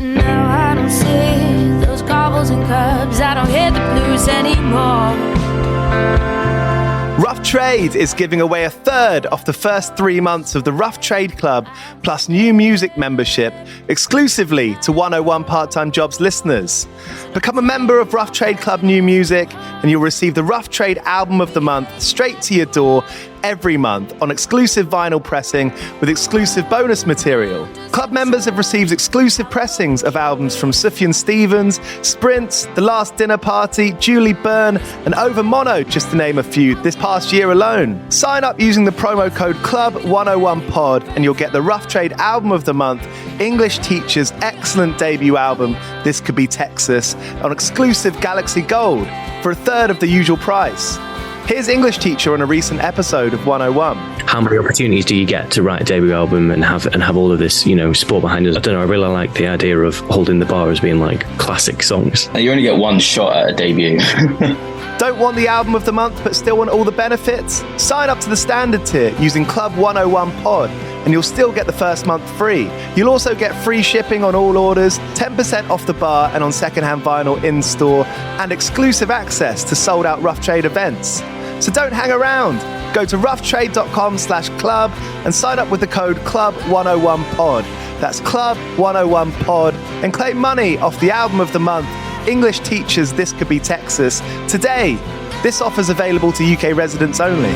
But now I don't see those cobbles and curbs. I don't hear the blues anymore. Rough Trade is giving away a third of the first 3 months of the Rough Trade Club plus new music membership exclusively to 101 Part-Time Jobs listeners. Become a member of Rough Trade Club New Music and you'll receive the Rough Trade Album of the Month straight to your door every month on exclusive vinyl pressing with exclusive bonus material. Club members have received exclusive pressings of albums from Sufjan Stevens, Sprints, The Last Dinner Party, Julie Byrne, and Over Mono, just to name a few, this past year alone. Sign up using the promo code CLUB101POD and you'll get the Rough Trade Album of the Month, English Teacher's excellent debut album, This Could Be Texas, on exclusive Galaxy Gold for a third of the usual price. Here's English Teacher on a recent episode of 101. How many opportunities do you get to write a debut album and have all of this, sport behind us? I don't know, I really like the idea of holding the bar as being like classic songs. You only get one shot at a debut. Don't want the album of the month but still want all the benefits? Sign up to the standard tier using Club 101 Pod and you'll still get the first month free. You'll also get free shipping on all orders, 10% off the bar and on secondhand vinyl in store, and exclusive access to sold out Rough Trade events. So don't hang around. Go to roughtrade.com/club and sign up with the code CLUB101POD. That's CLUB101POD and claim money off the album of the month, English Teachers This Could Be Texas, today. This offer's available to UK residents only.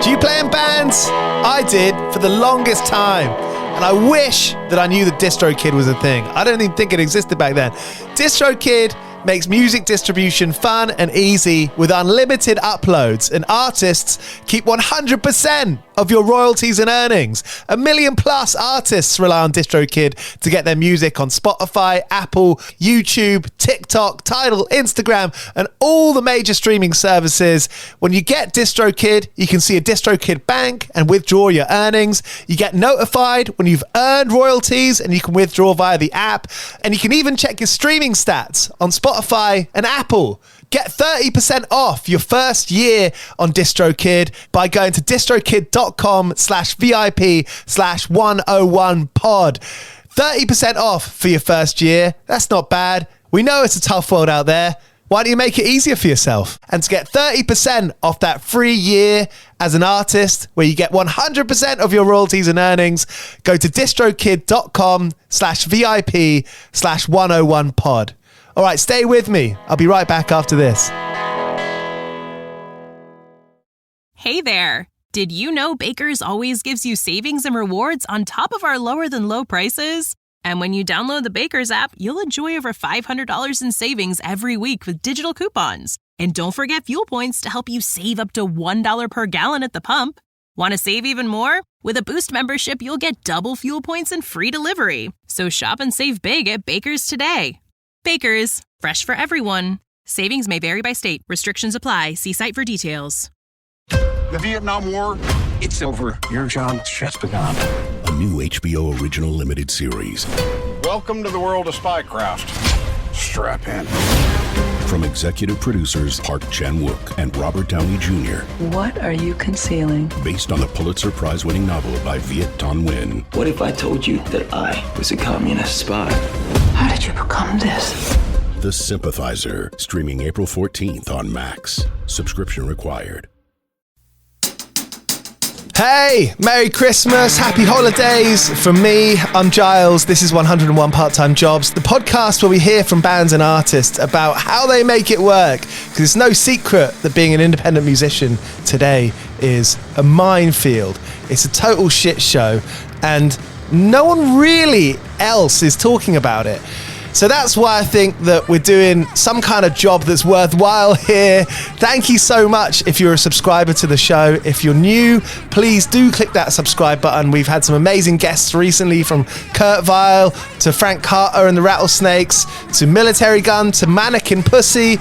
Do you play in bands? I did for the longest time. And I wish that I knew that DistroKid was a thing. I don't even think it existed back then. DistroKid makes music distribution fun and easy with unlimited uploads, and artists keep 100% of your royalties and earnings. 1 million plus artists rely on DistroKid to get their music on Spotify, Apple, YouTube, TikTok, Tidal, Instagram, and all the major streaming services. When you get DistroKid, you can see a DistroKid bank and withdraw your earnings. You get notified when you've earned royalties and you can withdraw via the app. And you can even check your streaming stats on Spotify and Apple. Get 30% off your first year on DistroKid by going to distrokid.com/VIP/101pod. 30% off for your first year. That's not bad. We know it's a tough world out there. Why don't you make it easier for yourself? And to get 30% off that free year as an artist, where you get 100% of your royalties and earnings, go to distrokid.com/VIP/101pod. All right, stay with me. I'll be right back after this. Hey there. Did you know Baker's always gives you savings and rewards on top of our lower than low prices? And when you download the Baker's app, you'll enjoy over $500 in savings every week with digital coupons. And don't forget fuel points to help you save up to $1 per gallon at the pump. Want to save even more? With a Boost membership, you'll get double fuel points and free delivery. So shop and save big at Baker's today. Baker's, fresh for everyone. Savings may vary by state. Restrictions apply. See site for details. The Vietnam War, it's over. Your job's just begun. A new HBO original limited series. Welcome to the world of spycraft. Strap in. From executive producers Park Chan-wook and Robert Downey Jr. What are you concealing? Based on the Pulitzer Prize-winning novel by Viet Thanh Nguyen. What if I told you that I was a communist spy? How did you become this? The Sympathizer, streaming April 14th on Max. Subscription required. Hey, Merry Christmas, Happy Holidays. From me, I'm Giles. This is 101 Part-Time Jobs, the podcast where we hear from bands and artists about how they make it work. Because it's no secret that being an independent musician today is a minefield. It's a total shit show, and no one really else is talking about it. So that's why I think that we're doing some kind of job that's worthwhile here. Thank you so much if you're a subscriber to the show. If you're new, please do click that subscribe button. We've had some amazing guests recently, from Kurt Vile to Frank Carter and the Rattlesnakes to Military Gun to Mannequin Pussy.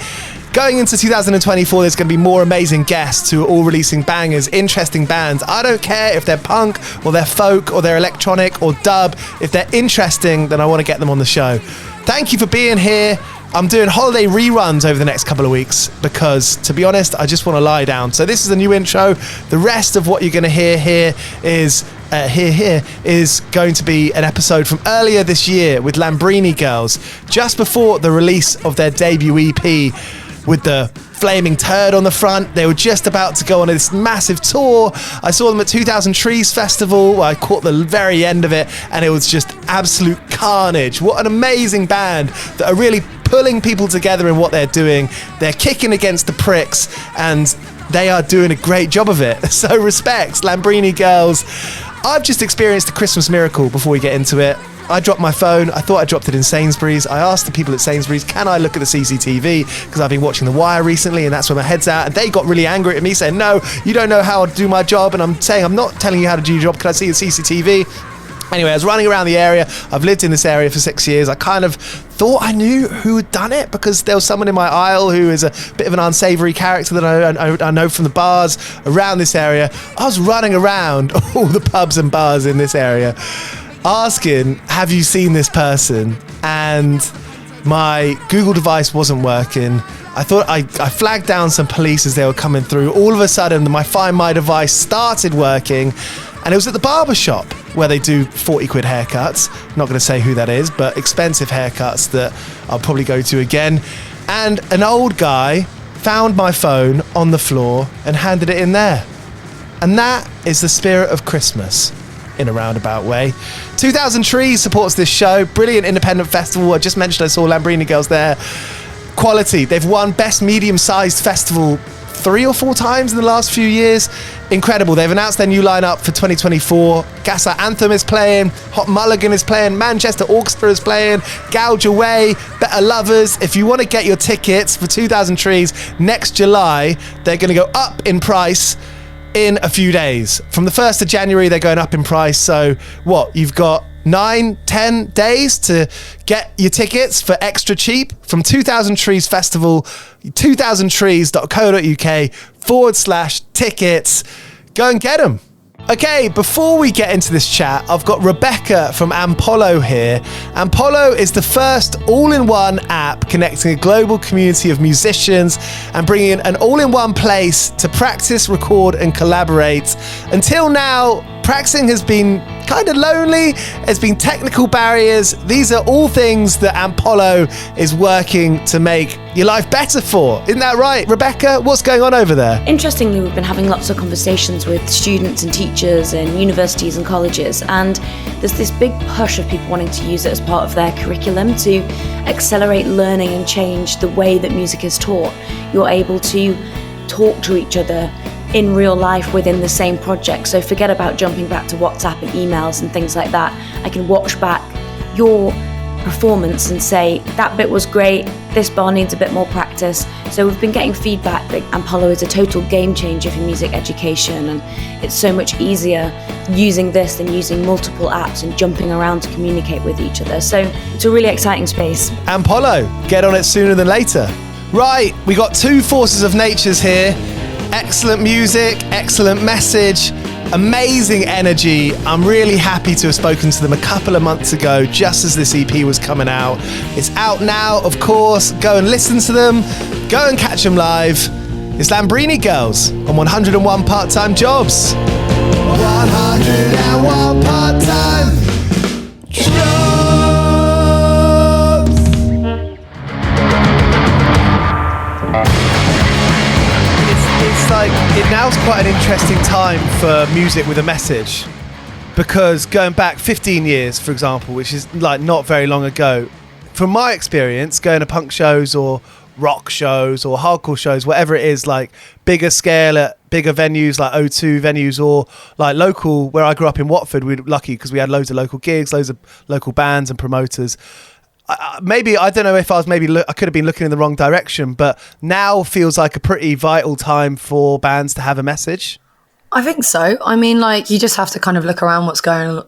Going into 2024, there's going to be more amazing guests who are all releasing bangers, interesting bands. I don't care if they're punk or they're folk or they're electronic or dub. If they're interesting, then I want to get them on the show. Thank you for being here. I'm doing holiday reruns over the next couple of weeks because, to be honest, I just want to lie down. So this is a new intro. The rest of what you're going to hear here is going to be an episode from earlier this year with Lambrini Girls, just before the release of their debut EP with the flaming turd on the front. They were just about to go on this massive tour. I saw them at 2000 Trees Festival. I caught the very end of it, and it was just absolute carnage. What an amazing band that are really pulling people together in what they're doing. They're kicking against the pricks, and they are doing a great job of it. So respects, Lambrini Girls. I've just experienced a Christmas miracle before we get into it. I dropped my phone. I thought I dropped it in Sainsbury's. I asked the people at Sainsbury's, can I look at the CCTV? Because I've been watching The Wire recently, and that's where my head's at. And they got really angry at me, saying, no, you don't know how to do my job. And I'm saying, I'm not telling you how to do your job. Can I see the CCTV? Anyway, I was running around the area. I've lived in this area for 6 years. I kind of thought I knew who had done it because there was someone in my aisle who is a bit of an unsavoury character that I know from the bars around this area. I was running around all the pubs and bars in this area asking, have you seen this person? And my Google device wasn't working. I thought I flagged down some police as they were coming through. All of a sudden, my Find My device started working, and it was at the barber shop where they do 40 quid haircuts. Not going to say who that is, but expensive haircuts that I'll probably go to again. And an old guy found my phone on the floor and handed it in there. And that is the spirit of Christmas in a roundabout way. 2000 Trees supports this show. Brilliant independent festival. I just mentioned I saw Lambrini Girls there. Quality. They've won Best Medium-Sized Festival 3 or 4 times in the last few years. Incredible. They've announced their new lineup for 2024. Gassa Anthem is playing, Hot Mulligan is playing, Manchester Orchestra is playing, Gouge Away, Better Lovers. If you want to get your tickets for 2000 Trees next July, they're going to go up in price in a few days. From the 1st of January, they're going up in price. So what? You've got 9-10 days to get your tickets for extra cheap from 2000 Trees Festival, 2000trees.co.uk/tickets. Go and get them. Okay, before we get into this chat, I've got Rebecca from Ampolo here. Ampolo is the first all-in-one app connecting a global community of musicians and bringing an all-in-one place to practice, record, and collaborate. Until now, practicing has been kind of lonely. There's been technical barriers. These are all things that Ampolo is working to make your life better for. Isn't that right, Rebecca? What's going on over there? Interestingly, we've been having lots of conversations with students and teachers in universities and colleges, and there's this big push of people wanting to use it as part of their curriculum to accelerate learning and change the way that music is taught. You're able to talk to each other in real life within the same project. So forget about jumping back to WhatsApp and emails and things like that. I can watch back your performance and say, that bit was great, this bar needs a bit more practice. So we've been getting feedback that Ampolo is a total game changer for music education, and it's so much easier using this than using multiple apps and jumping around to communicate with each other. So it's a really exciting space. Ampolo, get on it sooner than later. Right, we got 2 forces of natures here. Excellent music, excellent message, amazing energy. I'm really happy to have spoken to them a couple of months ago, just as this EP was coming out. It's out now, of course. Go and listen to them. Go and catch them live. It's Lambrini Girls on 101 Part-Time Jobs. 101 Part-Time Jobs. It's like, it now's quite an interesting time for music with a message, because going back 15 years, for example, which is like not very long ago, from my experience, going to punk shows or rock shows or hardcore shows, whatever it is, like bigger scale at bigger venues like O2 venues, or like local, where I grew up in Watford, we were lucky because we had loads of local gigs, loads of local bands and promoters. Maybe, I don't know if I was I could have been looking in the wrong direction, but now feels like a pretty vital time for bands to have a message. I think so. I mean, like, you just have to kind of look around what's going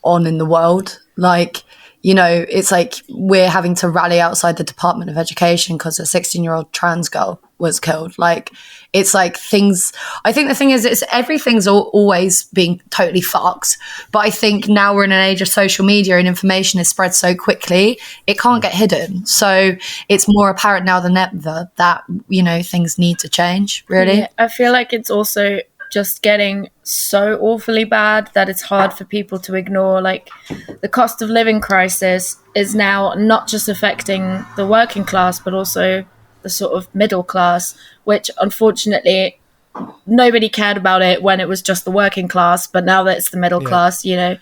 on in the world. Like, you know, it's like we're having to rally outside the Department of Education because a 16-year-old trans girl was killed. Like, it's like things, I think the thing is, it's everything's always being totally fucked. But I think now we're in an age of social media and information is spread so quickly, it can't get hidden. So it's more apparent now than ever that, you know, things need to change, really. Yeah, I feel like it's also just getting so awfully bad that it's hard for people to ignore. Like, the cost of living crisis is now not just affecting the working class, but also the sort of middle class, which unfortunately nobody cared about it when it was just the working class. But now that it's the middle class, you know,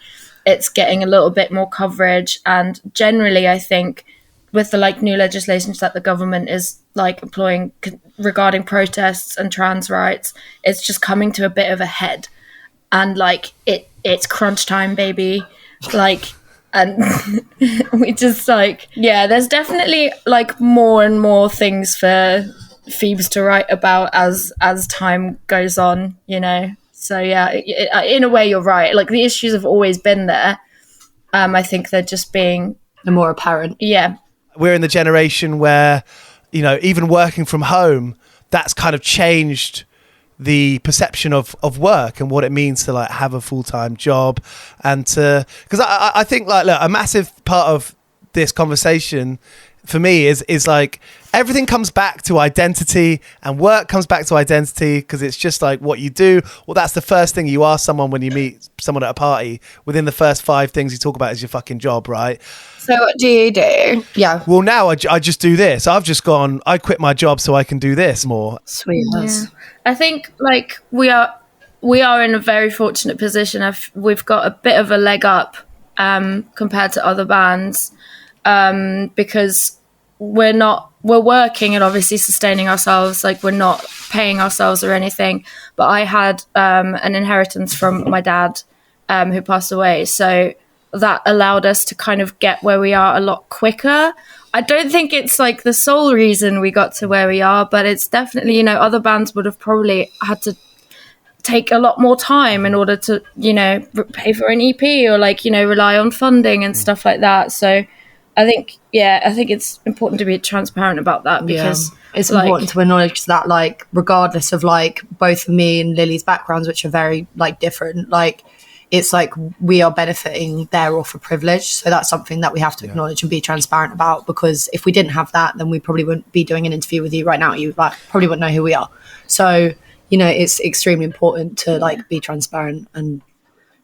it's getting a little bit more coverage. And generally, I think with the like new legislations that the government is like employing regarding protests and trans rights, it's just coming to a bit of a head. And like it's crunch time, baby. Like, and we just like, yeah, there's definitely like more and more things for Phoebes to write about as time goes on, you know. So yeah, in a way you're right. Like, the issues have always been there. I think they're just being more apparent. Yeah. We're in the generation where, you know, even working from home, that's kind of changed the perception of work and what it means to like have a full-time job. And to, because I think like, look, a massive part of this conversation for me is like everything comes back to identity, and work comes back to identity, because it's just like what you do. Well, that's the first thing you ask someone when you meet someone at a party. Within the first 5 things you talk about is your fucking job, right? So what do you do? Yeah. Well, now I just do this. I've just gone, I quit my job so I can do this more. Sweet. Yeah. I think like we are in a very fortunate position. We've got a bit of a leg up compared to other bands, because we're working and obviously sustaining ourselves. Like, we're not paying ourselves or anything. But I had an inheritance from my dad, who passed away. So that allowed us to kind of get where we are a lot quicker. I don't think it's like the sole reason we got to where we are, but it's definitely, you know, other bands would have probably had to take a lot more time in order to, you know, pay for an EP or like, you know, rely on funding and stuff like that. So I think it's important to be transparent about that, because it's important to acknowledge that, like, regardless of like both me and Lily's backgrounds, which are very like different, like, it's like we are benefiting thereof for privilege. So that's something that we have to acknowledge and be transparent about, because if we didn't have that, then we probably wouldn't be doing an interview with you right now. You like probably wouldn't know who we are. So, you know, it's extremely important to like be transparent and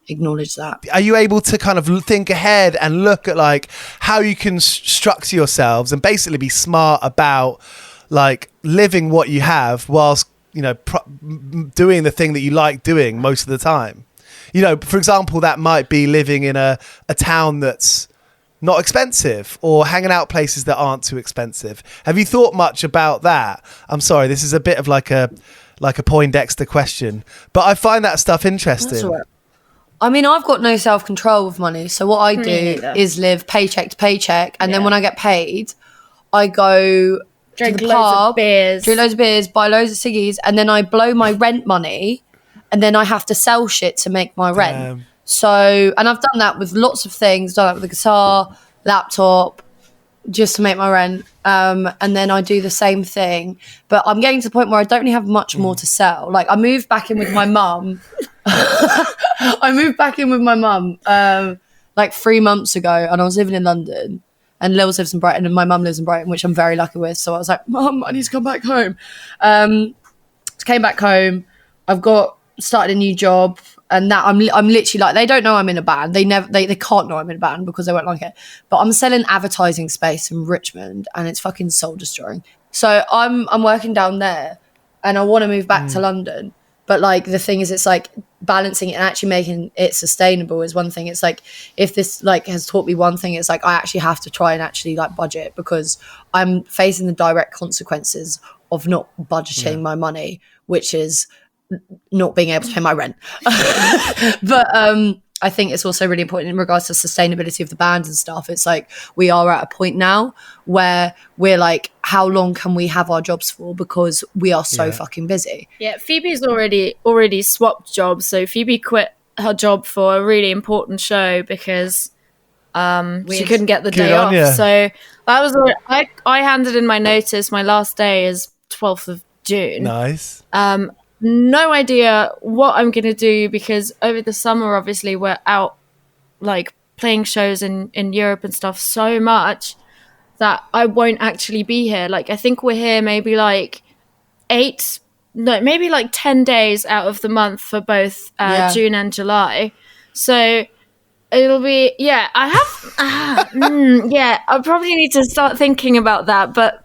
acknowledge that. Are you able to kind of think ahead and look at like how you can structure yourselves and basically be smart about like living what you have whilst, you know, doing the thing that you like doing most of the time? You know, for example, that might be living in a town that's not expensive, or hanging out places that aren't too expensive. Have you thought much about that? I'm sorry, this is a bit of like a Poindexter question, but I find that stuff interesting. That's all right. I mean, I've got no self-control with money. So what I do is live paycheck to paycheck. And then when I get paid, I go drink to the loads pub, of beers. drink loads of beers, buy loads of ciggies, and then I blow my rent money, and then I have to sell shit to make my rent. So, and I've done that with lots of things, done that with a guitar, laptop, just to make my rent. And then I do the same thing. But I'm getting to the point where I don't really have much more to sell. Like, I moved back in with my mum. Like 3 months ago, and I was living in London, and Lils lives in Brighton, and my mum lives in Brighton, which I'm very lucky with. So I was like, Mum, I need to come back home. Came back home. I've started a new job, and that I'm literally like, they don't know I'm in a band. They can't know I'm in a band because they won't like it. But I'm selling advertising space in Richmond, and it's fucking soul destroying. So I'm working down there, and I want to move back to London. But like the thing is, it's like balancing it and actually making it sustainable is one thing. It's like, if this like has taught me one thing, it's like I actually have to try and actually like budget, because I'm facing the direct consequences of not budgeting my money, which is not being able to pay my rent. But I think it's also really important in regards to sustainability of the band and stuff. It's like we are at a point now where we're like, how long can we have our jobs for? Because we are so fucking busy. Yeah, Phoebe's already swapped jobs. So Phoebe quit her job for a really important show because she couldn't get the day off. So that was I handed in my notice. My last day is 12th of June. Nice. No idea what I'm going to do, because over the summer, obviously, we're out like playing shows in Europe and stuff so much that I won't actually be here. Like, I think we're here maybe like 10 days out of the month for both June and July. So it'll be, I probably need to start thinking about that, but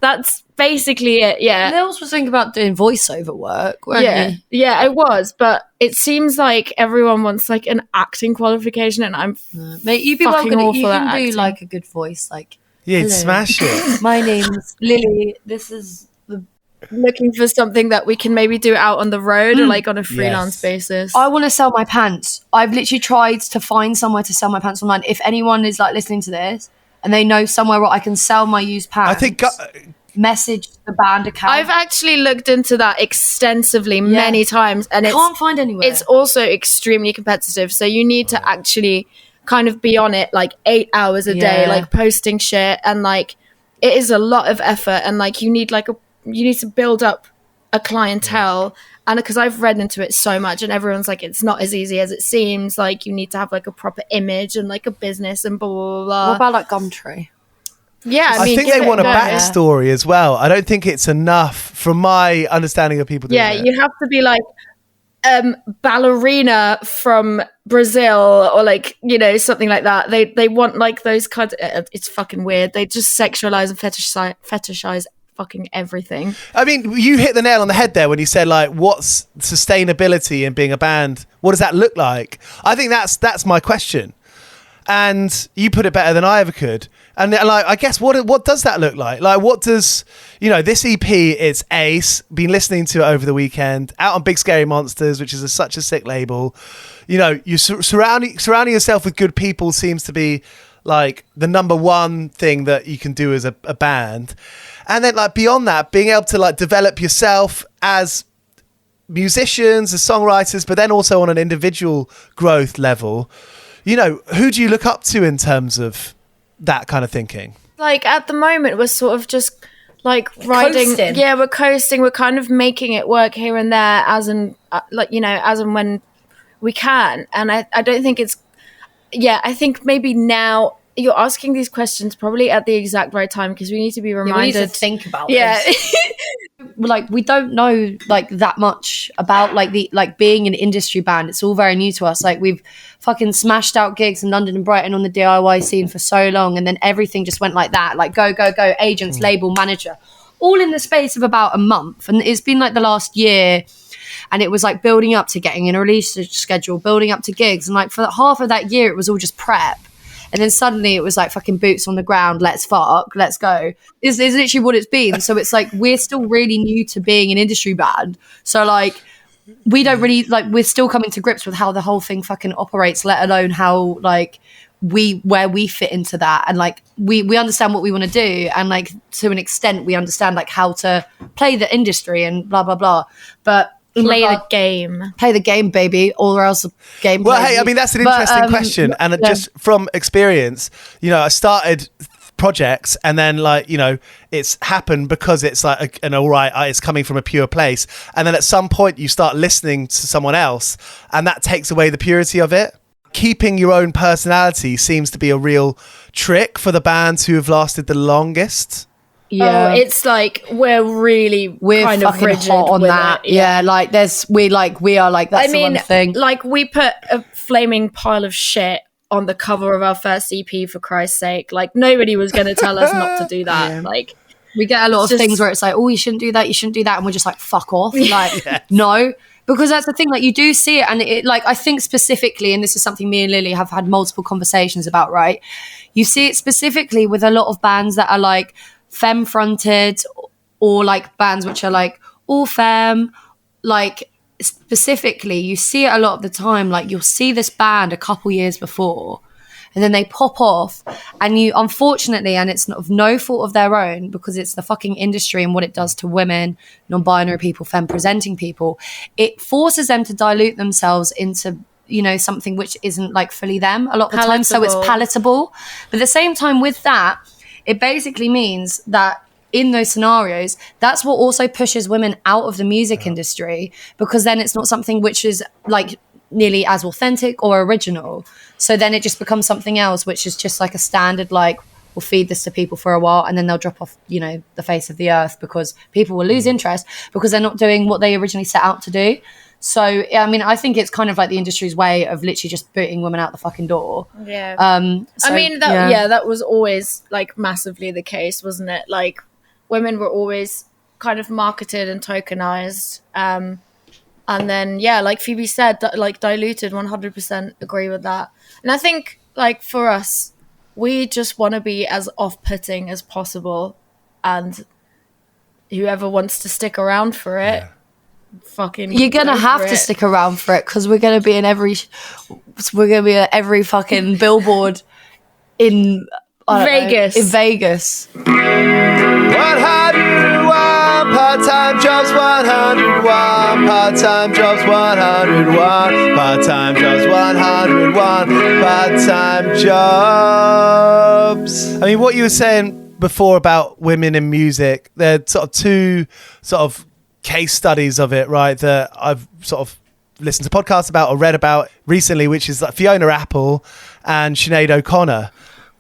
that's basically it. Yeah. Nils was thinking about doing voiceover work, weren't you? Yeah, I was, but it seems like everyone wants like an acting qualification, and I'm mate, you'd be fucking welcome. awful You at can do acting. like a good voice, like Yeah, hello. smash it. My name's Lily. This is the. looking for something that we can maybe do out on the road or like on a freelance basis. I want to sell my pants. I've literally tried to find somewhere to sell my pants online. If anyone is like listening to this and they know somewhere where I can sell my used pants, I think message the band account. I've actually looked into that extensively many times, and can't find anywhere. It's also extremely competitive, so you need to actually kind of be on it like 8 hours a day, like posting shit, and like it is a lot of effort, and like you need to build up a clientele. And because I've read into it so much, and everyone's like, it's not as easy as it seems. Like, you need to have like a proper image and like a business and blah blah blah. What about like Gumtree? Yeah, I think they want a backstory as well. I don't think it's enough, from my understanding of people doing it. You have to be like ballerina from Brazil, or like, you know, something like that. They want like those kinds. It's fucking weird. They just sexualize and fetishize fucking everything. I mean, you hit the nail on the head there when you said like, what's sustainability in being a band? What does that look like? I think that's my question. And you put it better than I ever could. And like, I guess what does that look like? Like, what does, you know, this EP, it's ace, been listening to it over the weekend, out on Big Scary Monsters, which is such a sick label. You know, you surrounding yourself with good people seems to be like the number one thing that you can do as a band. And then like beyond that, being able to like develop yourself as musicians, as songwriters, but then also on an individual growth level. You know, who do you look up to in terms of that kind of thinking? Like at the moment, we're sort of just like riding. Coasting. Yeah, we're coasting. We're kind of making it work here and there as and when we can. And I don't think it's. Yeah, I think maybe now you're asking these questions probably at the exact right time, because we need to be reminded. We need to think about this. Like, we don't know like that much about like the like being an industry band. It's all very new to us. Like, we've fucking smashed out gigs in London and Brighton on the DIY scene for so long, and then everything just went like that. Like, go agents, label, manager, all in the space of about a month. And it's been like the last year, and it was like building up to getting in a release schedule, building up to gigs, and like for half of that year it was all just prep. And then suddenly it was like fucking boots on the ground, let's fuck, let's go. Is literally what it's been. So it's like we're still really new to being an industry band. So like we don't really like, we're still coming to grips with how the whole thing fucking operates, let alone how like where we fit into that. And like we understand what we want to do, and like to an extent we understand like how to play the industry and blah blah blah. But play the game, baby, or else the game. Well, hey, I mean, that's an interesting question. And just from experience, you know, I started projects, and then like, you know, it's happened because it's like an all right, it's coming from a pure place. And then at some point you start listening to someone else, and that takes away the purity of it. Keeping your own personality seems to be a real trick for the bands who have lasted the longest. Yeah, it's like we're kind of fucking rigid hot on with that. it. Yeah, like we are like, that's the one thing. Like, we put a flaming pile of shit on the cover of our first EP, for Christ's sake. Like, nobody was going to tell us not to do that. Yeah. Like, we get a lot of things where it's like, oh, you shouldn't do that, and we're just like, fuck off. Like, no. Because that's the thing, like, you do see it, and it, like, I think specifically, and this is something me and Lily have had multiple conversations about, right? You see it specifically with a lot of bands that are like femme fronted, or like bands which are like all femme. Like, specifically, you see it a lot of the time. Like, you'll see this band a couple years before, and then they pop off, and you, unfortunately, and it's of no fault of their own, because it's the fucking industry and what it does to women, non-binary people, femme presenting people, it forces them to dilute themselves into, you know, something which isn't like fully them a lot of the time. So it's palatable. But at the same time with that, it basically means that in those scenarios, that's what also pushes women out of the music industry, because then it's not something which is like nearly as authentic or original. So then it just becomes something else, which is just like a standard, like, we'll feed this to people for a while and then they'll drop off, you know, the face of the earth, because people will lose interest because they're not doing what they originally set out to do. So, I mean, I think it's kind of like the industry's way of literally just booting women out the fucking door. Yeah. So, I mean, that was always like massively the case, wasn't it? Like, women were always kind of marketed and tokenized. And then, yeah, like Phoebe said, like diluted. 100% agree with that. And I think, like, for us, we just want to be as off-putting as possible. And whoever wants to stick around for it, fucking you're gonna have to stick around for it, because we're gonna be at every fucking billboard in Vegas. In Vegas. 101 part-time jobs, 101 part-time jobs, 101 part-time jobs, 101 part-time jobs. I mean, what you were saying before about women in music, there are sort of two sort of case studies of it, right, that I've sort of listened to podcasts about or read about recently, which is like Fiona Apple and Sinead O'Connor.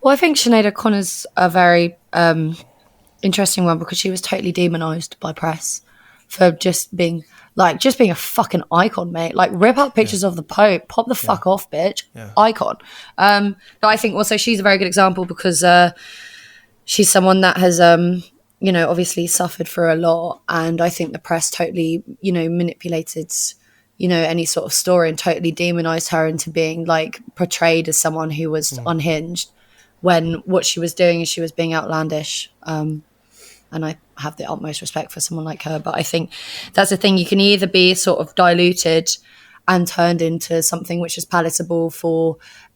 Well, I think Sinead O'Connor's a very interesting one, because she was totally demonized by press for just being a fucking icon, mate. Like, rip up pictures of the Pope, pop the fuck off, bitch. Icon. But I think also she's a very good example, because she's someone that has you know, obviously suffered for a lot. And I think the press totally, you know, manipulated, you know, any sort of story and totally demonized her into being like portrayed as someone who was unhinged, when what she was doing is she was being outlandish. And I have the utmost respect for someone like her. But I think that's the thing. You can either be sort of diluted and turned into something which is palatable for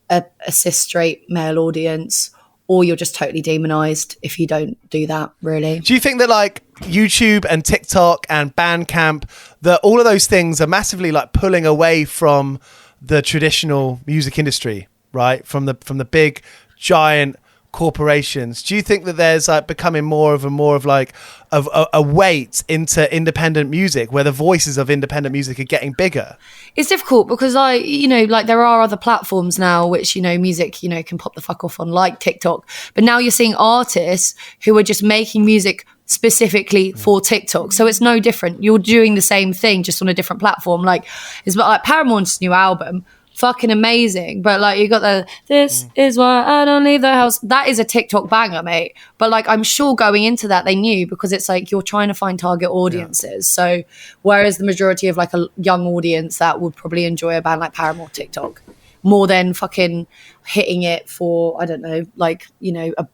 a cis straight male audience, or you're just totally demonized if you don't do that, really. Do you think that like YouTube and TikTok and Bandcamp, that all of those things are massively like pulling away from the traditional music industry, right? From the big giant corporations. Do you think that there's like becoming more of a weight into independent music, where the voices of independent music are getting bigger? It's difficult, because you know, like, there are other platforms now which, you know, music, you know, can pop the fuck off on, like TikTok. But now you're seeing artists who are just making music specifically for TikTok. So it's no different. You're doing the same thing, just on a different platform. Like, it's like Paramore's new album, fucking amazing, but like, you got this is why I don't leave the house. That is a TikTok banger, mate. But like, I'm sure going into that they knew, because it's like you're trying to find target audiences. So whereas the majority of like a young audience that would probably enjoy a band like Paramore TikTok more than fucking hitting it for, I don't know, like, you know, a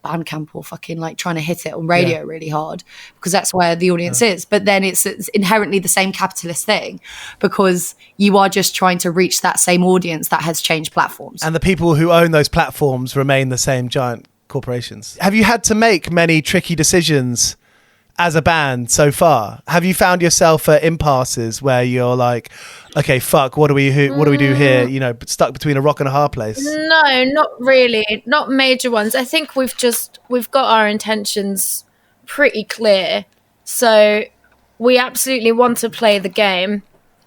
Bandcamp, or fucking like trying to hit it on radio really hard, because that's where the audience is. But then it's inherently the same capitalist thing, because you are just trying to reach that same audience that has changed platforms. And the people who own those platforms remain the same giant corporations. Have you had to make many tricky decisions as a band so far? Have you found yourself at impasses where you're like, okay, fuck, what do we do here? You know, stuck between a rock and a hard place? No, not really. Not major ones. I think we've got our intentions pretty clear. So we absolutely want to play the game,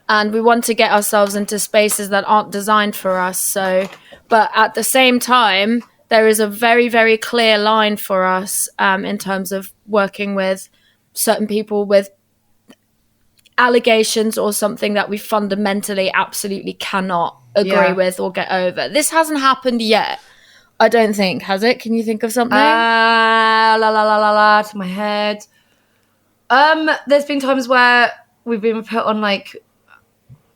and we want to get ourselves into spaces that aren't designed for us. So, but at the same time, there is a very, very clear line for us in terms of working with certain people with allegations or something that we fundamentally absolutely cannot agree with or get over. This hasn't happened yet, I don't think. Has it? Can you think of something? To my head. There's been times where we've been put on, like,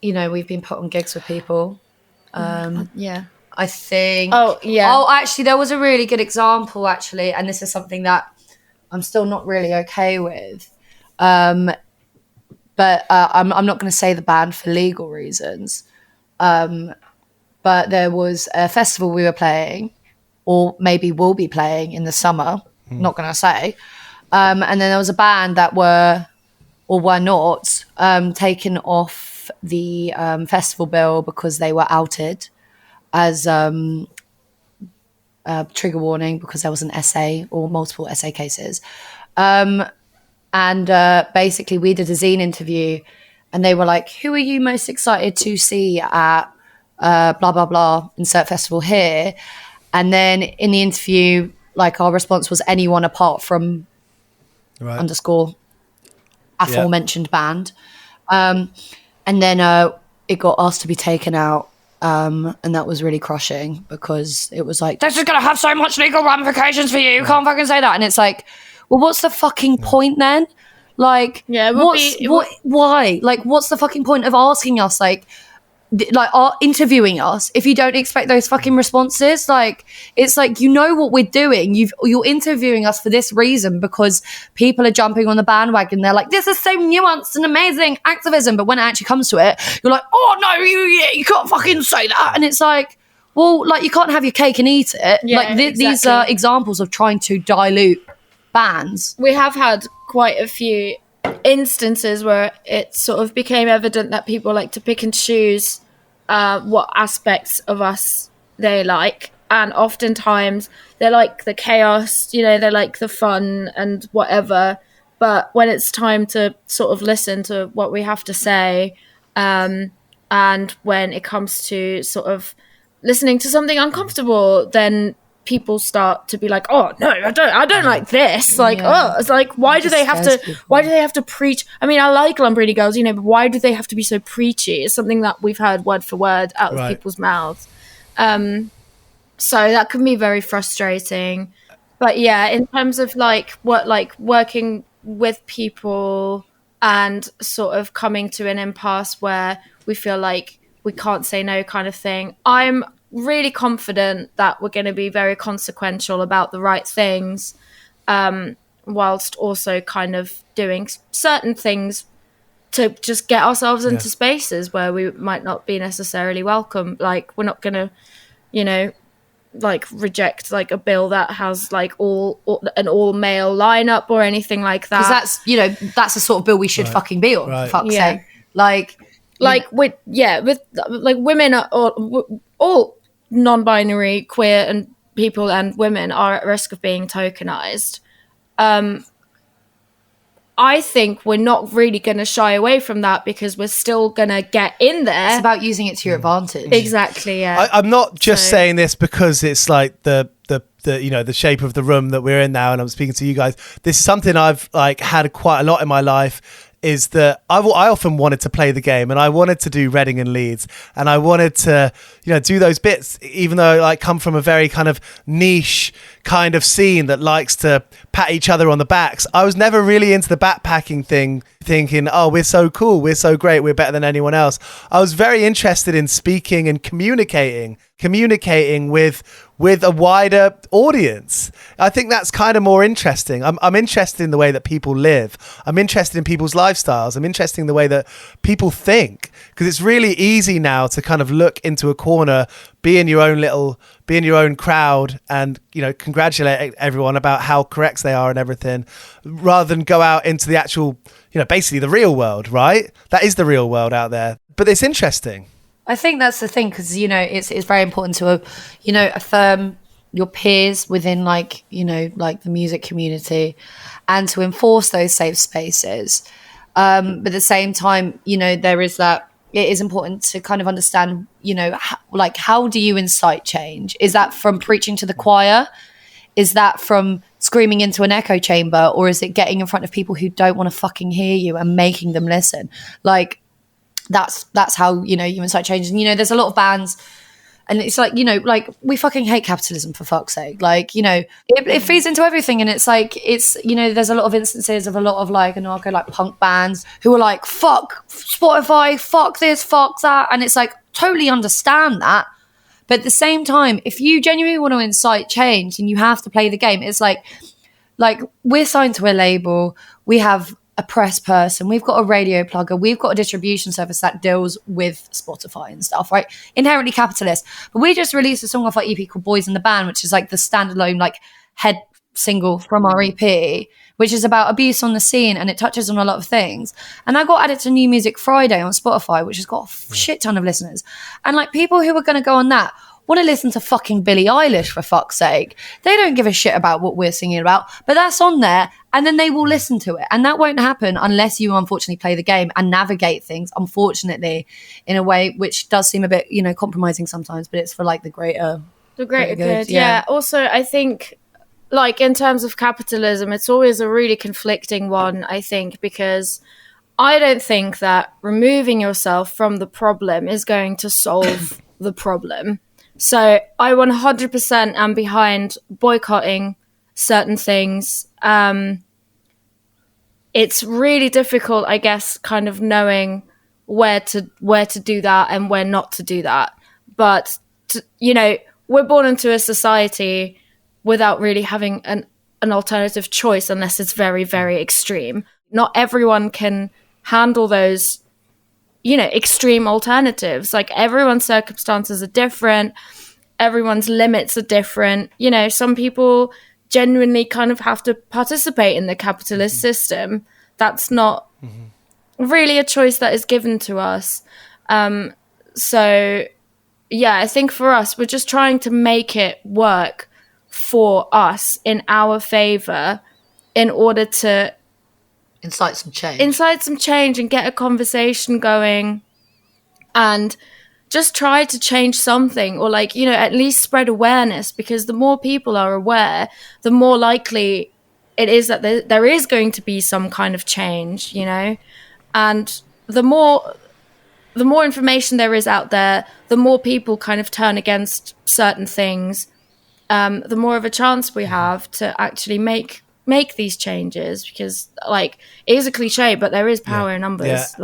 you know, we've been put on gigs with people. Yeah. I think. Oh, yeah. Oh, actually, there was a really good example, actually, and this is something that I'm still not really okay with. But I'm not going to say the band for legal reasons. But there was a festival we were playing, or maybe will be playing in the summer, not going to say. And then there was a band that were not taken off the festival bill because they were outed as trigger warning, because there was an essay or multiple essay cases. And basically we did a zine interview, and they were like, who are you most excited to see at blah, blah, blah, insert festival here? And then in the interview, like, our response was anyone apart from underscore aforementioned band. And then it got asked to be taken out. And that was really crushing, because it was like, this is going to have so much legal ramifications for you. You can't fucking say that. And it's like, well, what's the fucking point then? Like, why? Like, what's the fucking point of asking us, like interviewing us, if you don't expect those fucking responses? Like, it's like, you know what we're doing. You're interviewing us for this reason, because people are jumping on the bandwagon. They're like, this is so nuanced and amazing activism. But when it actually comes to it, you're like, oh no, you can't fucking say that. And it's like, well, like, you can't have your cake and eat it. Yeah, like these are examples of trying to dilute bands. We have had quite a few instances where it sort of became evident that people like to pick and choose what aspects of us they like, and oftentimes they like the chaos, you know, they like the fun and whatever, but when it's time to sort of listen to what we have to say, and when it comes to sort of listening to something uncomfortable, then people start to be like, oh no, I don't like this. Like, oh, it's like, why do they have to preach? I mean, I like Lambrini Girls, you know, but why do they have to be so preachy? It's something that we've heard word for word out of people's mouths. So that can be very frustrating. But yeah, in terms of working with people and sort of coming to an impasse where we feel like we can't say no kind of thing, I'm really confident that we're going to be very consequential about the right things, whilst also kind of doing certain things to just get ourselves into spaces where we might not be necessarily welcome. Like, we're not going to, you know, like, reject like a bill that has like an all male lineup or anything like that. Because that's, you know, that's the sort of bill we should fucking be on. For fuck's sake. With women are all non-binary, queer, and people and women are at risk of being tokenized. I think we're not really going to shy away from that, because we're still going to get in there. It's about using it to your advantage. Exactly, yeah. I'm not just saying this because it's like the you know, the shape of the room that we're in now, and I'm speaking to you guys. This is something I've like had quite a lot in my life, is that I often wanted to play the game, and I wanted to do Reading and Leeds, and I wanted to, you know, do those bits, even though I like come from a very kind of niche kind of scene that likes to pat each other on the backs. I was never really into the backpacking thing, thinking, oh, we're so cool, we're so great, we're better than anyone else. I was very interested in speaking and communicating with a wider audience. I think that's kind of more interesting. I'm interested in the way that people live. I'm interested in people's lifestyles. I'm interested in the way that people think, because it's really easy now to kind of look into a corner, be in your own crowd, and, you know, congratulate everyone about how correct they are and everything, rather than go out into the actual, you know, basically the real world, right? That is the real world out there. But it's interesting. I think that's the thing, because, you know, it's very important to, you know, affirm your peers within, like, you know, like the music community, and to enforce those safe spaces. But at the same time, you know, there is that, it is important to kind of understand, you know, how do you incite change? Is that from preaching to the choir? Is that from screaming into an echo chamber? Or is it getting in front of people who don't want to fucking hear you and making them listen? Like, that's how, you know, you incite change. And, you know, there's a lot of bands, and it's like, you know, like, we fucking hate capitalism, for fuck's sake. Like, you know, it feeds into everything. And it's like, it's, you know, there's a lot of instances of a lot of like anarcho, like punk bands who are like, fuck Spotify, fuck this, fuck that. And it's like, totally understand that. But at the same time, if you genuinely want to incite change, and you have to play the game, it's like we're signed to a label, we have a press person, we've got a radio plugger, we've got a distribution service that deals with Spotify and stuff, right? Inherently capitalist. But we just released a song off our EP called Boys in the Band, which is like the standalone, like, head single from our EP, which is about abuse on the scene, and it touches on a lot of things. And I got added to New Music Friday on Spotify, which has got a shit ton of listeners. And like, people who are going to go on that, want to listen to fucking Billie Eilish, for fuck's sake. They don't give a shit about what we're singing about, but that's on there, and then they will listen to it. And that won't happen unless you unfortunately play the game and navigate things, unfortunately, in a way which does seem a bit, compromising sometimes, but it's for like the greater good. Yeah. Also, I think, like, in terms of capitalism, it's always a really conflicting one, I think, because I don't think that removing yourself from the problem is going to solve the problem. So I 100% am behind boycotting certain things. It's really difficult, I guess, kind of knowing where to do that and where not to do that. But, we're born into a society without really having an alternative choice unless it's very, very extreme. Not everyone can handle those, extreme alternatives. Like, everyone's circumstances are different. Everyone's limits are different. Some people genuinely kind of have to participate in the capitalist system. That's not really a choice that is given to us. So, yeah, I think for us, we're just trying to make it work for us in our favor in order to incite some change and get a conversation going and just try to change something, or at least spread awareness, because the more people are aware, the more likely it is that there is going to be some kind of change, and the more information there is out there, the more people kind of turn against certain things, the more of a chance we have to actually make these changes, because it is a cliche, but there is power in numbers.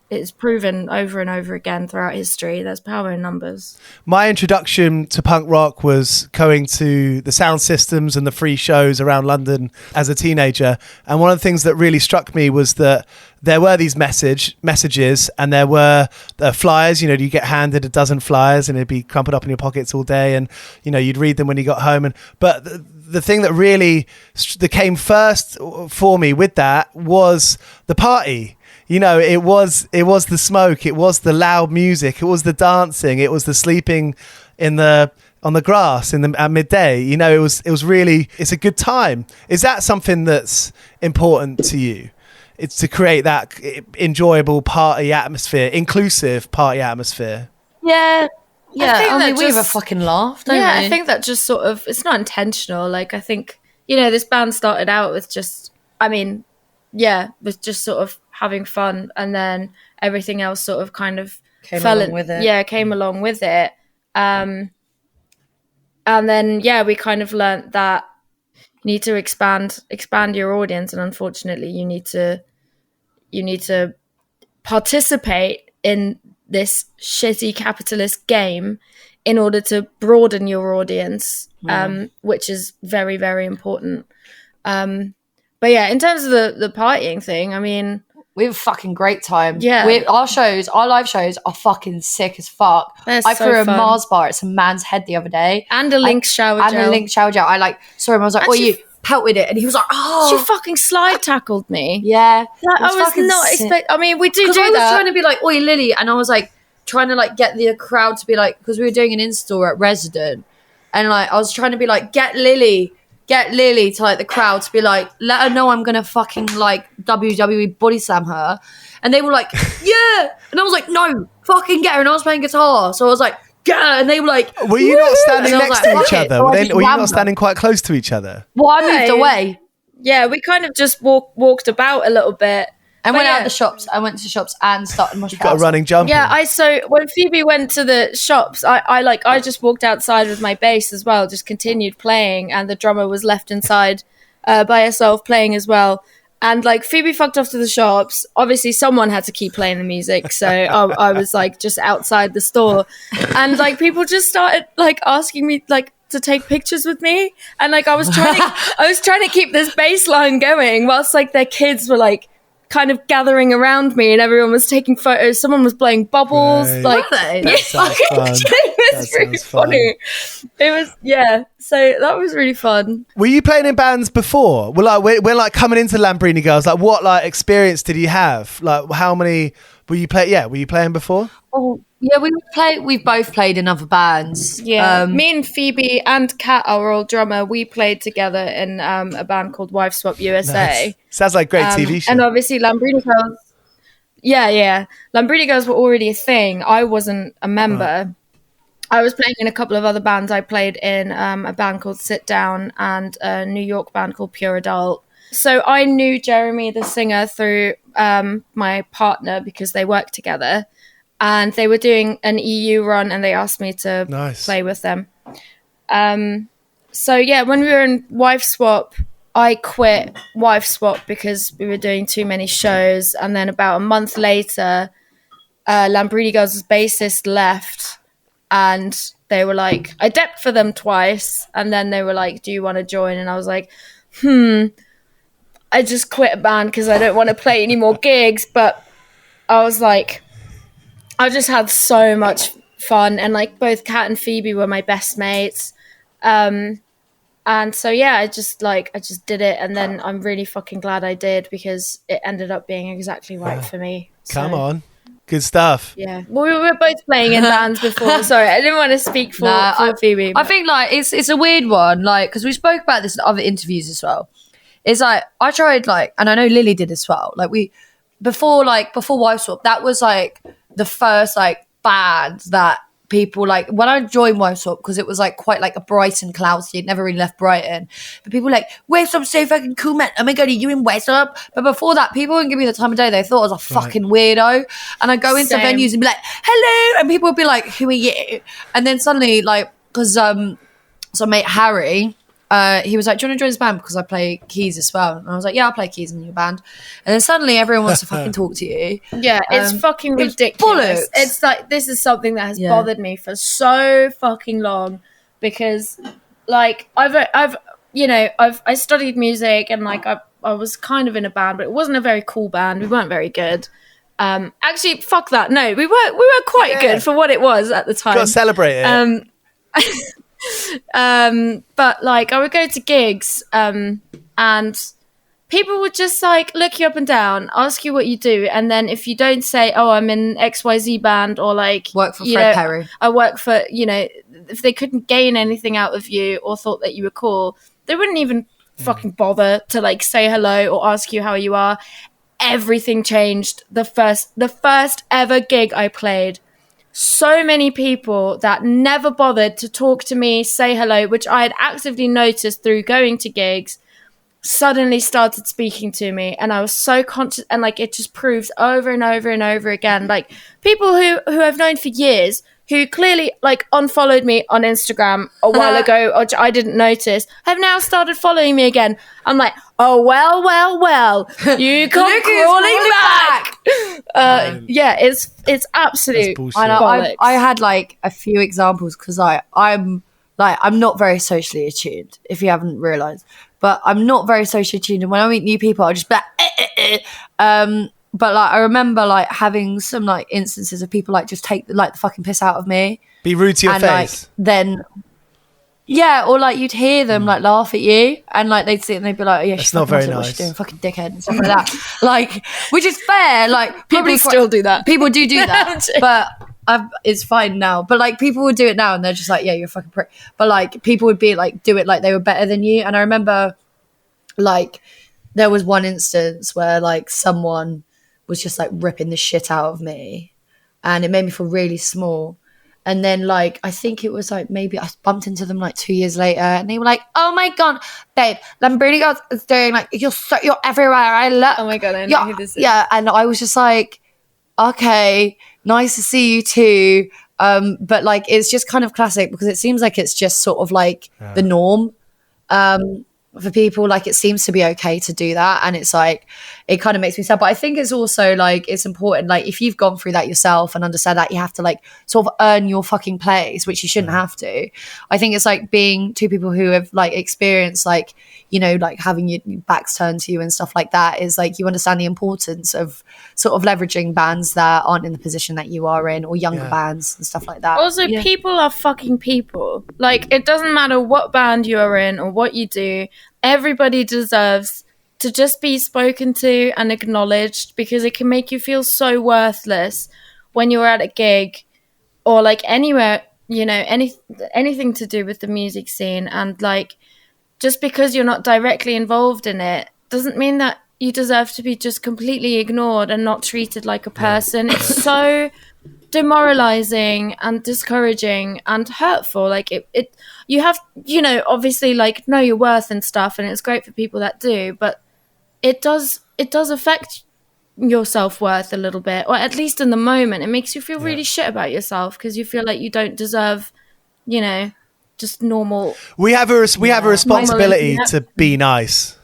It's proven over and over again throughout history. There's power in numbers. My introduction to punk rock was going to the sound systems and the free shows around London as a teenager. And one of the things that really struck me was that there were these messages, and there were flyers. You get handed a dozen flyers and it'd be crumpled up in your pockets all day, and you'd read them when you got home. But the thing that really that came first for me with that was the party. It was the smoke, it was the loud music, it was the dancing, it was the sleeping on the grass at midday. It's a good time. Is that something that's important to you? It's to create that enjoyable party atmosphere, inclusive party atmosphere. Yeah. I mean, we have a just fucking laugh, don't we? I think that just sort of, it's not intentional. I think, this band started out with just, with just sort of having fun, and then everything else sort of kind of came along with it. And then, we kind of learnt that you need to expand your audience, and unfortunately you need to participate in this shitty capitalist game in order to broaden your audience, which is very, very important. But yeah, in terms of the partying thing, I mean, we have a fucking great time. Yeah. Our live shows are fucking sick as fuck. I threw a Mars bar at some man's head the other day. And a Lynx shower gel. I saw him, I was like, you pelted it. And he was like, she fucking slide tackled me. Yeah. I was not expecting, we do that. Because I was trying to be like, oi, Lily. And I was like, trying to get the crowd to be like, because we were doing an install at Resident. And I was trying to be like, get Lily to the crowd to be like, let her know I'm gonna fucking WWE body slam her. And they were like, yeah. And I was like, no, fucking get her. And I was playing guitar, so I was like, yeah. And they were like, were you not standing next to each other? Were you not standing quite close to each other? Well, I moved away. Yeah, we kind of just walked about a little bit. I went out the shops. I went to shops and started mosh pits. Got a running jump. Yeah, so when Phoebe went to the shops, I just walked outside with my bass as well, just continued playing, and the drummer was left inside by herself playing as well. And Phoebe fucked off to the shops. Obviously, someone had to keep playing the music, so I was just outside the store, and people just started asking me to take pictures with me, and I was trying to keep this bass line going whilst their kids were kind of gathering around me, and everyone was taking photos. Someone was blowing bubbles. That sounds fun. It was really funny. It was, so that was really fun. Were you playing in bands before? We're coming into Lambrini Girls. What experience did you have? How many were you playing before? Oh, Yeah, we've both played in other bands. Yeah, me and Phoebe and Kat, our old drummer, we played together in a band called Wife Swap USA. Nice. Sounds like a great TV show. And obviously Lambrini Girls. Yeah. Lambrini Girls were already a thing. I wasn't a member. Right. I was playing in a couple of other bands. I played in a band called Sit Down and a New York band called Pure Adult. So I knew Jeremy, the singer, through my partner because they worked together. And they were doing an EU run and they asked me to play with them. So yeah, when we were in Wife Swap, I quit Wife Swap because we were doing too many shows. And then about a month later, Lambrini Girls' bassist left and they were like, I depped for them twice. And then they were like, do you want to join? And I was like, I just quit a band because I don't want to play any more gigs. But I was like, I just had so much fun. And like both Kat and Phoebe were my best mates. And so, yeah, I just did it. And then I'm really fucking glad I did because it ended up being exactly right for me. Come on. Good stuff. Yeah. Well, we were both playing in bands before. Sorry, I didn't want to speak for Phoebe. I think like it's a weird one, like, because we spoke about this in other interviews as well. It's like, I tried like, and I know Lily did as well. Like before Wife Swap, that was like the first like band that people like, when I joined Wife Swap, because it was like quite like a Brighton cloud, so you'd never really left Brighton, but people were like, Wife Swap's so fucking cool, man, oh my god, are you in Wife Swap? But before that, people wouldn't give me the time of day. They thought I was a fucking weirdo, and I'd go into venues and be like, hello, and people would be like, who are you? And then suddenly, like, because so mate Harry, he was like, do you want to join this band because I play keys as well? And I was like, yeah, I'll play keys in your band. And then suddenly everyone wants to fucking talk to you. Yeah, it's fucking ridiculous. It's like, this is something that has bothered me for so fucking long because like I studied music and like I was kind of in a band, but it wasn't a very cool band. We weren't very good. Actually, fuck that. No, we were quite good for what it was at the time. Got to celebrate it. But like I would go to gigs and people would just like look you up and down, ask you what you do, and then if you don't say, oh, I'm in XYZ band, or like work for Fred Perry, I work for, if they couldn't gain anything out of you or thought that you were cool, they wouldn't even fucking bother to like say hello or ask you how you are. Everything changed the first ever gig I played. So many people that never bothered to talk to me, say hello, which I had actively noticed through going to gigs, suddenly started speaking to me. And I was so conscious, and like it just proves over and over and over again, like people who I've known for years, who clearly like unfollowed me on Instagram a while ago, or I didn't notice, have now started following me again. I'm like, oh, well, you come crawling back. Yeah, it's absolute bullshit. I had like a few examples because I'm not very socially attuned, if you haven't realised, but I'm not very socially attuned, and when I meet new people, I'll just be like, But like I remember like having some like instances of people like just take the fucking piss out of me, be rude to your face, like, then or like you'd hear them like laugh at you, and like they'd sit and they'd be like, oh, yeah, she's not very nice, what she's doing, fucking dickhead and stuff like that. Like, which is fair. Like people still do that. People do that, but it's fine now. But like people would do it now, and they're just like, yeah, you're a fucking prick. But like people would be like do it like they were better than you. And I remember like there was one instance where like someone was just like ripping the shit out of me, and it made me feel really small. And then like I think it was like maybe I bumped into them like 2 years later, and they were like, oh my god, babe, Lambrini Girls is doing like you're everywhere, I love, oh my god, I know who this is. Yeah, and I was just like, okay, nice to see you too. But like it's just kind of classic because it seems like it's just sort of like the norm for people. Like it seems to be okay to do that, and it's like it kind of makes me sad. But I think it's also like it's important, like if you've gone through that yourself and understand that you have to like sort of earn your fucking place, which you shouldn't have to. I think it's like being two people who have like experienced like, you know, like having your backs turned to you and stuff like that, is like you understand the importance of sort of leveraging bands that aren't in the position that you are in, or younger bands and stuff like that. Also, people are fucking people. Like it doesn't matter what band you are in or what you do. Everybody deserves to just be spoken to and acknowledged, because it can make you feel so worthless when you're at a gig or like anywhere, you know, anything to do with the music scene. And like, just because you're not directly involved in it doesn't mean that you deserve to be just completely ignored and not treated like a person. It's so demoralizing and discouraging and hurtful. Like it you have, you know, obviously like know your worth and stuff, and it's great for people that do, but it does affect your self-worth a little bit, or at least in the moment it makes you feel really shit about yourself because you feel like you don't deserve, you know, just normal. We have a responsibility to be nice.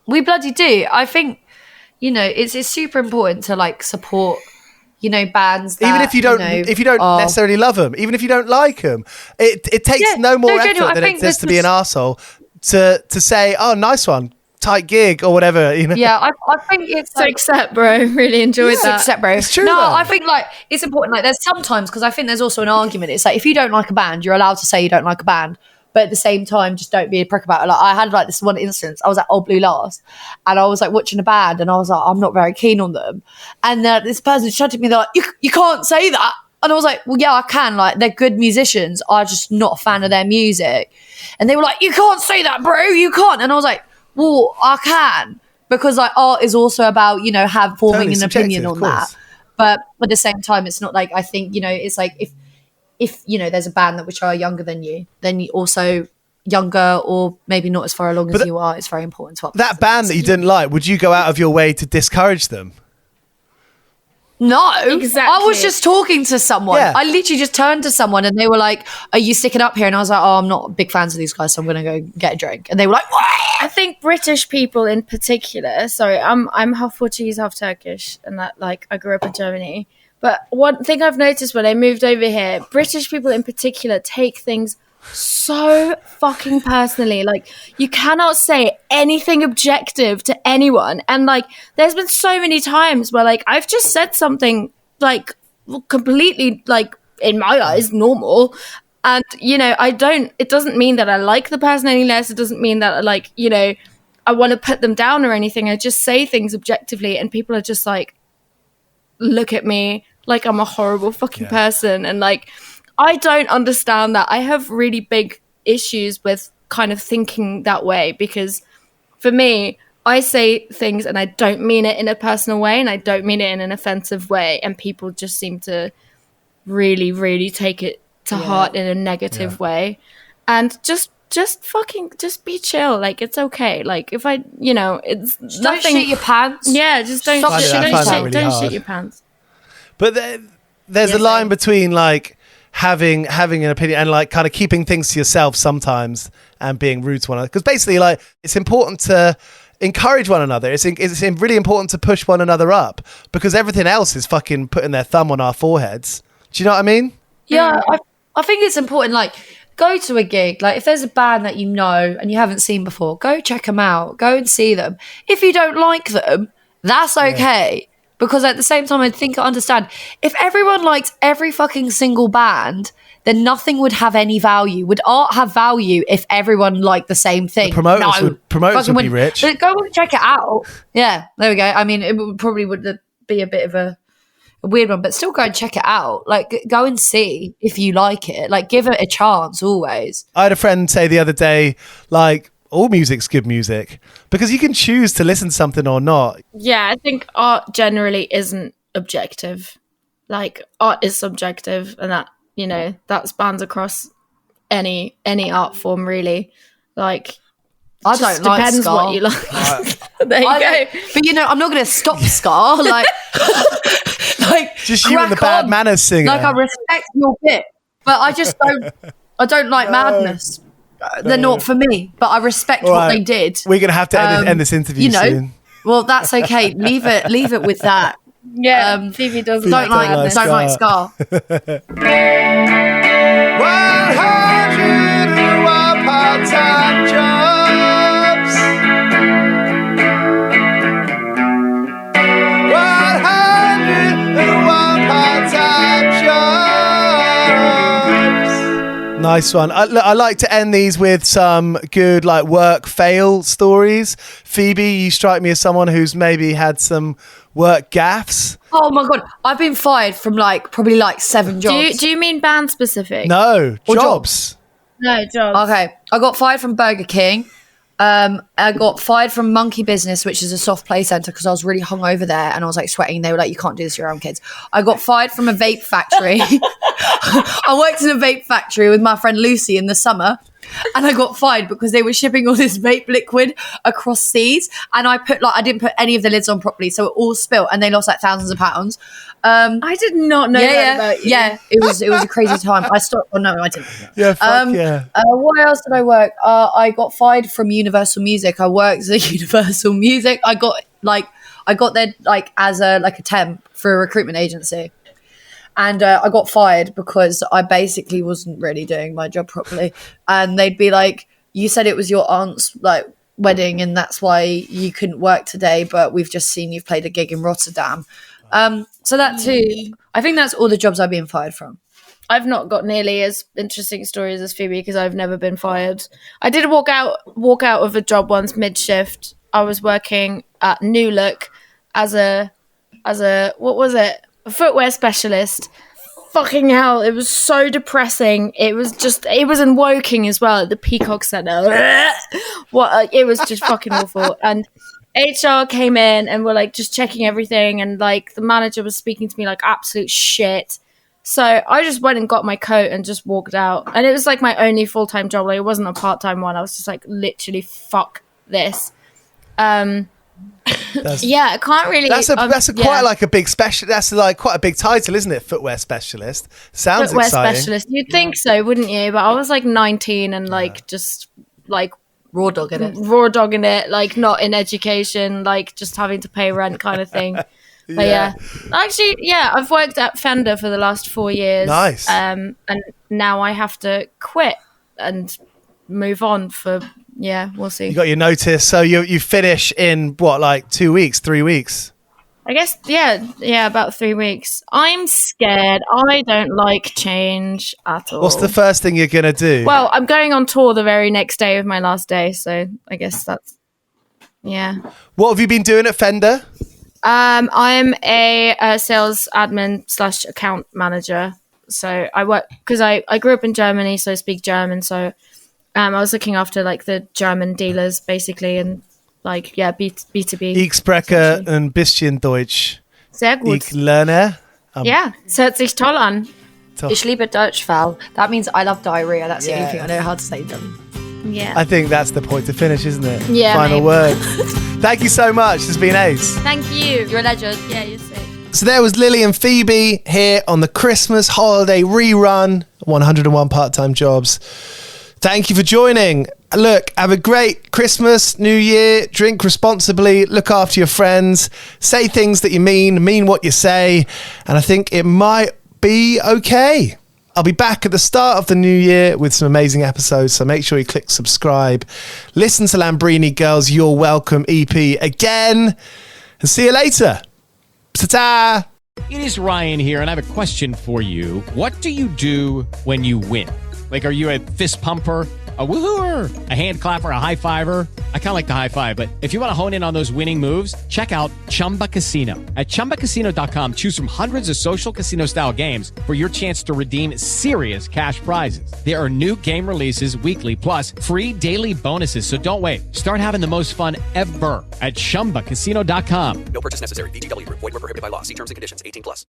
We bloody do. I think, you know, it's super important to like support, you know, bands that, even if you don't necessarily love them, even if you don't like them, it takes no more effort than it does to be an arsehole to say, oh, nice one, tight gig or whatever, you know. Yeah, I think it's like, accept, bro. Really enjoyed that. Accept, bro. It's true. No, though. I think like it's important. Like there's sometimes, because I think there's also an argument. It's like if you don't like a band, you're allowed to say you don't like a band, but at the same time, just don't be a prick about it. Like I had like this one instance. I was at Old Blue Last, and I was like watching a band, and I was like, I'm not very keen on them. And this person shouted at me, they're like, you can't say that. And I was like, well, yeah, I can. Like they're good musicians. I'm just not a fan of their music. And they were like, you can't say that, bro. You can't. And I was like, well, I can, because like art is also about, you know, forming an opinion on that. But at the same time, it's not like, I think, you know, it's like if you know, there's a band which are younger than you, then you also younger or maybe not as far along as you are, it's very important to that band that you didn't like. Would you go out of your way to discourage them? No, exactly. I was just talking to someone. Yeah. I literally just turned to someone and they were like, are you sticking up here? And I was like, oh, I'm not big fans of these guys, so I'm going to go get a drink. And they were like, what? I think British people in particular, sorry, I'm half Portuguese, half Turkish, and that like I grew up in Germany. But one thing I've noticed when I moved over here, British people in particular take things so fucking personally. Like you cannot say anything objective to anyone, and like there's been so many times where like I've just said something like completely like in my eyes normal, and you know it doesn't mean that I like the person any less. It doesn't mean that like, you know, I want to put them down or anything. I just say things objectively and people are just like look at me like I'm a horrible fucking person. And like I don't understand that. I have really big issues with kind of thinking that way, because for me, I say things and I don't mean it in a personal way and I don't mean it in an offensive way, and people just seem to really, really take it to heart in a negative way. And just fucking just be chill. Like it's okay. Like if I, you know, it's just nothing. Don't shit your pants. Yeah, just don't shit your pants. But there's a line between like having an opinion and like kind of keeping things to yourself sometimes and being rude to one another. Because basically, like, it's important to encourage one another. It's really important to push one another up, because everything else is fucking putting their thumb on our foreheads. Do you know what I mean? Yeah, I think it's important. Like, go to a gig. Like, if there's a band that you know and you haven't seen before, go check them out. Go and see them. If you don't like them, that's okay. Yeah. Because at the same time, I think I understand. If everyone liked every fucking single band, then nothing would have any value. Would art have value if everyone liked the same thing? The promoters would be rich. Go and check it out. Yeah, there we go. I mean, it probably would be a bit of a weird one, but still go and check it out. Like, go and see if you like it. Like, give it a chance always. I had a friend say the other day, like, all music's good music, because you can choose to listen to something or not. Yeah, I think art generally isn't objective. Like, art is subjective, and that, you know, that spans across any art form, really. Like, I don't like depends ska. What you like. There you go. But you know, I'm not going to stop ska. Like, just you and the bad manners singer. Like, I respect your bit, but I just don't. I don't like madness. They're not for me, but I respect what they did. We're going to have to end this interview soon. Well, that's okay. Leave it with that. Yeah, Phoebe doesn't don't like ska. 101 part-time jobs. 101 part-time jobs. Nice one. I like to end these with some good like work fail stories. Phoebe, you strike me as someone who's maybe had some work gaffes. Oh my God. I've been fired from probably 7 jobs. Do you mean band specific? No, Or jobs. No, jobs. Okay. I got fired from Burger King. I got fired from Monkey Business, which is a soft play centre, because I was really hungover there and I was like sweating. They were like, you can't do this to your own kids. I got fired from a vape factory. I worked in a vape factory with my friend Lucy in the summer, and I got fired because they were shipping all this vape liquid across seas, and I didn't put any of the lids on properly, so it all spilled and they lost thousands of pounds. I did not know that about you. Yeah, it was a crazy time. I stopped. Oh no, I didn't. Yeah, fuck yeah. What else did I work? I got fired from Universal Music. I worked at Universal Music. I got there as a temp for a recruitment agency, and I got fired because I basically wasn't really doing my job properly. And they'd be like, "You said it was your aunt's wedding, and that's why you couldn't work today. But we've just seen you've played a gig in Rotterdam." So that too. I think that's all the jobs I've been fired from. I've not got nearly as interesting stories as Phoebe because I've never been fired. I did walk out of a job once mid-shift. I was working at New Look as a what was it? A footwear specialist. Fucking hell, it was so depressing. It was in Woking as well at the Peacock Centre. It was just fucking awful. And HR came in and were just checking everything, and the manager was speaking to me like absolute shit. So I just went and got my coat and just walked out. And it was my only full-time job. It wasn't a part-time one. I was just literally fuck this. I can't really. That's quite a big special. That's quite a big title, isn't it? Footwear specialist. Sounds footwear exciting. Specialist. You'd think so, wouldn't you? But I was 19 and just raw dogging it, not in education, just having to pay rent kind of thing. But actually, I've worked at Fender for the last 4 years. Nice. And now I have to quit and move on for. Yeah, we'll see. You got your notice, so you finish in what, 2 weeks, 3 weeks? I guess, yeah, about 3 weeks. I'm scared. I don't like change at all. What's the first thing you're gonna do? Well, I'm going on tour the very next day of my last day, so I guess that's What have you been doing at Fender? I'm a sales admin / account manager. So I work because I grew up in Germany, so I speak German. So I was looking after the German dealers basically, and B2B. Ich spreche ein bisschen Deutsch. Sehr gut. Ich lerne. Ja, es hört sich toll an. Ich liebe Deutsch, Val. That means I love diarrhea. That's the only thing I know how to say them. Yeah. I think that's the point to finish, isn't it? Yeah. Final words. Thank you so much. It's been ace. Thank you. You're a legend. Yeah, you're sick. So there was Lily and Phoebe here on the Christmas holiday rerun, 101 part-time jobs. Thank you for joining. Look, have a great Christmas, New Year, drink responsibly, look after your friends, say things that you mean what you say, and I think it might be okay. I'll be back at the start of the new year with some amazing episodes, so make sure you click subscribe. Listen to Lambrini Girls, You're Welcome EP again, and see you later. Ta-ta! It is Ryan here, and I have a question for you. What do you do when you win? Are you a fist pumper, a woohooer, a hand clapper, a high fiver? I kind of like the high five, but if you want to hone in on those winning moves, check out Chumba Casino. At ChumbaCasino.com, choose from hundreds of social casino style games for your chance to redeem serious cash prizes. There are new game releases weekly, plus free daily bonuses. So don't wait. Start having the most fun ever at ChumbaCasino.com. No purchase necessary. VGW Group. Void where prohibited by law. See terms and conditions. 18+.